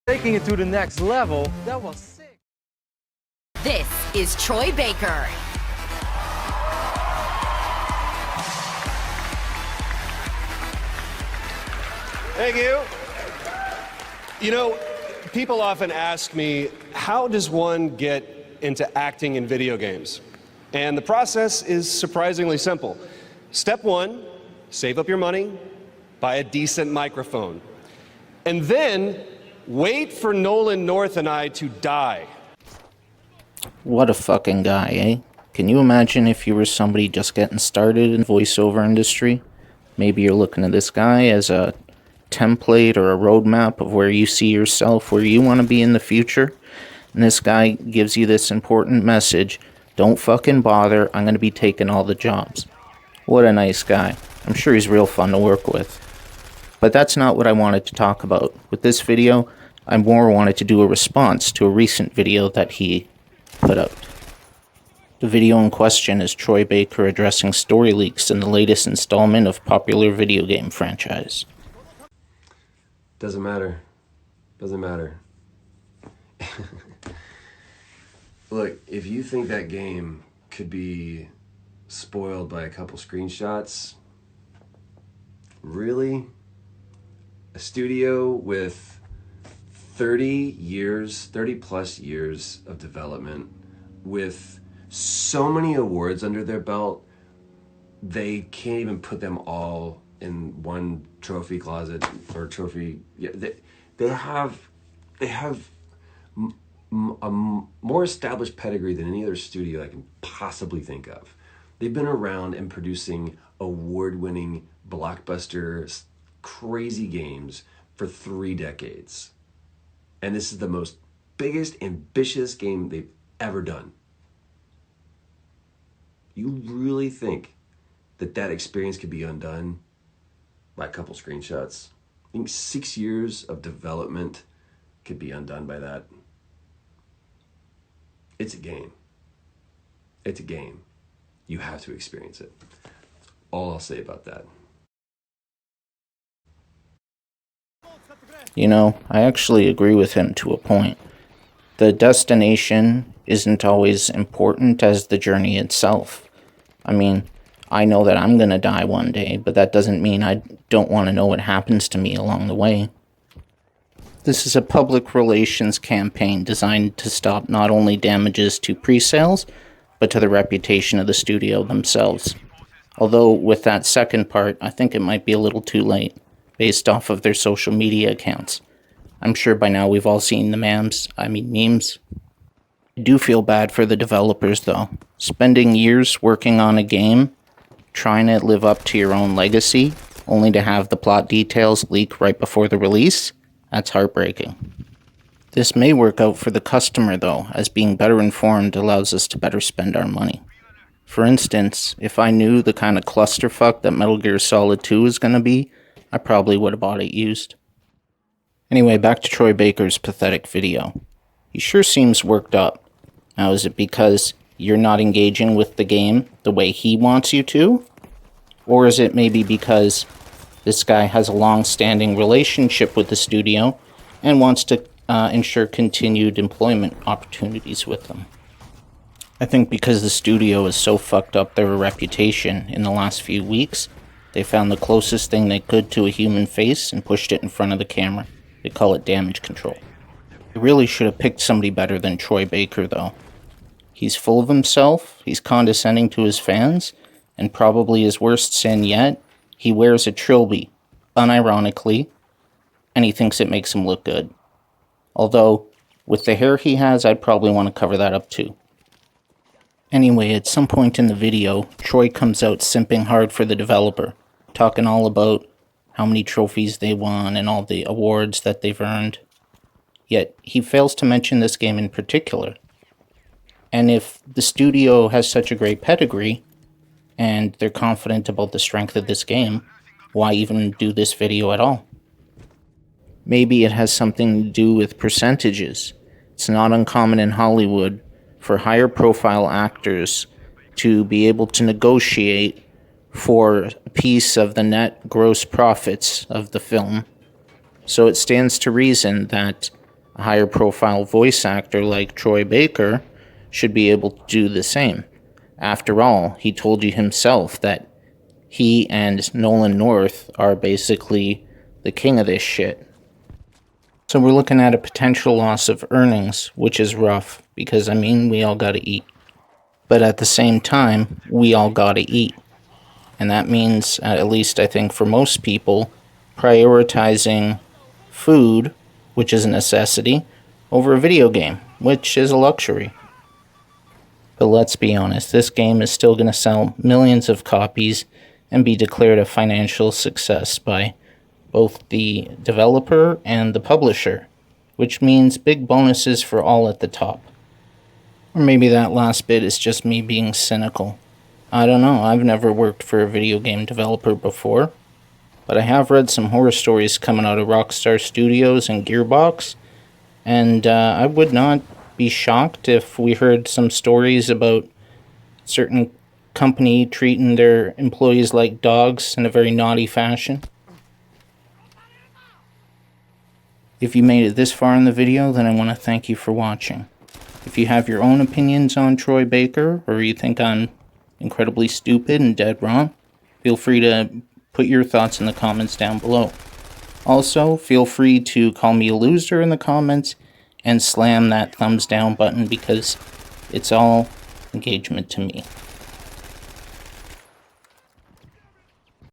Taking it to the next level, that was sick. This is Troy Baker. Thank you. You know, people often ask me, how does one get into acting in video games? And the process is surprisingly simple. Step one, save up your money, buy a decent microphone, and then wait for Nolan North and I to die. What a fucking guy, eh? Can you imagine if you were somebody just getting started in the voiceover industry? Maybe you're looking at this guy as a template or a roadmap of where you see yourself, where you want to be in the future. And this guy gives you this important message: don't fucking bother, I'm going to be taking all the jobs. What a nice guy. I'm sure he's real fun to work with. But that's not what I wanted to talk about. With this video, I more wanted to do a response to a recent video that he put out. The video in question is Troy Baker addressing story leaks in the latest installment of popular video game franchise. Doesn't matter. Doesn't matter. Look, if you think that game could be spoiled by a couple screenshots, really? A studio with 30 plus years of development, with so many awards under their belt, they can't even put them all in one trophy closet or trophy. Yeah, they have a more established pedigree than any other studio I can possibly think of. They've been around and producing award-winning blockbuster crazy games for 3 decades. And this is the most biggest, ambitious game they've ever done. You really think that that experience could be undone by a couple screenshots? I think 6 years of development could be undone by that. It's a game. It's a game. You have to experience it. That's all I'll say about that. You know, I actually agree with him to a point. The destination isn't always important as the journey itself. I mean, I know that I'm gonna die one day, but that doesn't mean I don't want to know what happens to me along the way. This is a public relations campaign designed to stop not only damages to pre-sales, but to the reputation of the studio themselves. Although, with that second part, I think it might be a little too late, based off of their social media accounts. I'm sure by now we've all seen the memes. I do feel bad for the developers, though. Spending years working on a game, trying to live up to your own legacy, only to have the plot details leak right before the release, that's heartbreaking. This may work out for the customer, though, as being better informed allows us to better spend our money. For instance, if I knew the kind of clusterfuck that Metal Gear Solid 2 was going to be, I probably would have bought it used. Anyway, back to Troy Baker's pathetic video. He sure seems worked up. Now, is it because you're not engaging with the game the way he wants you to? Or is it maybe because this guy has a long-standing relationship with the studio and wants to ensure continued employment opportunities with them? I think because the studio has so fucked up their reputation in the last few weeks, they found the closest thing they could to a human face and pushed it in front of the camera. They call it damage control. They really should have picked somebody better than Troy Baker, though. He's full of himself, he's condescending to his fans, and probably his worst sin yet, he wears a trilby, unironically, and he thinks it makes him look good. Although, with the hair he has, I'd probably want to cover that up too. Anyway, at some point in the video, Troy comes out simping hard for the developer, talking all about how many trophies they won and all the awards that they've earned. Yet, he fails to mention this game in particular. And if the studio has such a great pedigree, and they're confident about the strength of this game, why even do this video at all? Maybe it has something to do with percentages. It's not uncommon in Hollywood for higher profile actors to be able to negotiate for a piece of the net gross profits of the film. So it stands to reason that A higher profile voice actor like Troy Baker should be able to do the same. After all, he told you himself that he and Nolan North are basically the king of this shit. So we're looking at a potential loss of earnings, which is rough, because I mean, we all gotta eat. But at the same time, we all gotta eat. And that means, at least I think for most people, prioritizing food, which is a necessity, over a video game, which is a luxury. But let's be honest, this game is still going to sell millions of copies and be declared a financial success by both the developer and the publisher, which means big bonuses for all at the top. Or maybe that last bit is just me being cynical. I don't know, I've never worked for a video game developer before, but I have read some horror stories coming out of Rockstar Studios and Gearbox, and I would not be shocked if we heard some stories about certain company treating their employees like dogs in a very naughty fashion. If you made it this far in the video, then I want to thank you for watching. If you have your own opinions on Troy Baker, or you think I'm incredibly stupid and dead wrong, feel free to put your thoughts in the comments down below. Also, feel free to call me a loser in the comments and slam that thumbs down button because it's all engagement to me.